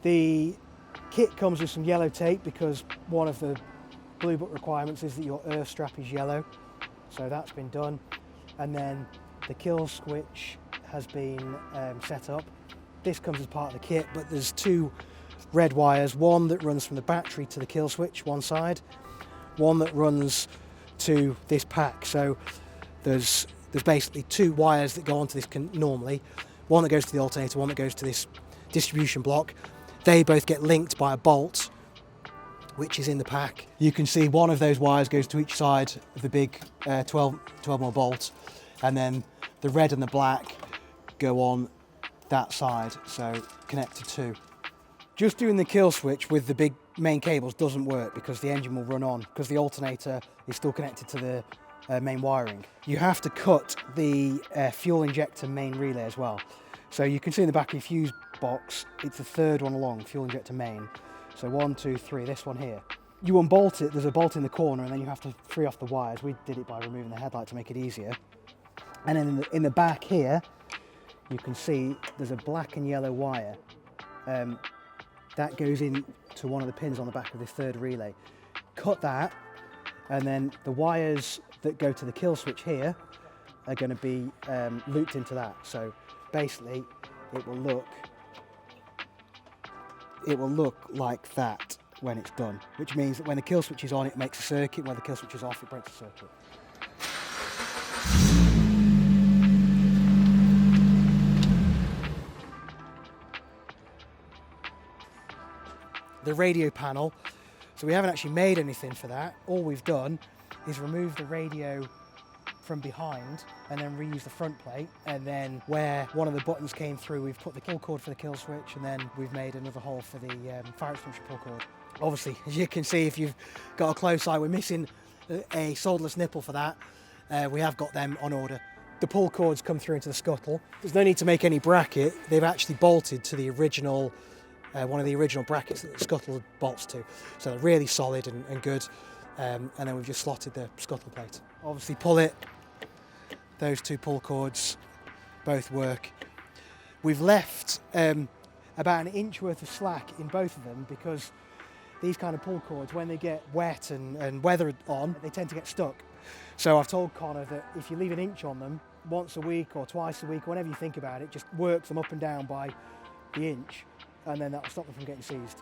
The kit comes with some yellow tape because one of the Blue Book requirements is that your earth strap is yellow, so that's been done. And then the kill switch has been set up. This comes as part of the kit, but there's two red wires, one that runs from the battery to the kill switch, one side, one that runs to this pack. So there's basically two wires that go onto this normally, one that goes to the alternator, one that goes to this distribution block. They both get linked by a bolt which is in the pack. You can see one of those wires goes to each side of the big 12mm bolt, and then the red and the black go on that side, so connected to. Just doing the kill switch with the big main cables doesn't work because the engine will run on, because the alternator is still connected to the main wiring. You have to cut the fuel injector main relay as well. So you can see in the back of your fuse box, it's the third one along, fuel injector main. So 1, 2, 3, this one here. You unbolt it, there's a bolt in the corner, and then you have to free off the wires. We did it by removing the headlight to make it easier. And then in the back here, you can see there's a black and yellow wire. That goes in to one of the pins on the back of this third relay. Cut that, and then the wires that go to the kill switch here are going to be looped into that. So basically, it will look like that when it's done, which means that when the kill switch is on, it makes a circuit. When the kill switch is off, it breaks a circuit. The radio panel, so we haven't actually made anything for that. All we've done is remove the radio from behind and then reuse the front plate, and then where one of the buttons came through, we've put the pull cord for the kill switch, and then we've made another hole for the fire extinguisher pull cord. Obviously, as you can see, if you've got a close eye, we're missing a solderless nipple for that. We have got them on order. The pull cords come through into the scuttle. There's no need to make any bracket. They've actually bolted to the original, one of the original brackets that the scuttle bolts to. So they're really solid and good. And then we've just slotted the scuttle plate. Obviously pull it, those two pull cords both work. We've left about an inch worth of slack in both of them because these kind of pull cords, when they get wet and weather on, they tend to get stuck. So I've told Connor that if you leave an inch on them once a week or twice a week, whenever you think about it, just work them up and down by the inch, and then that'll stop them from getting seized.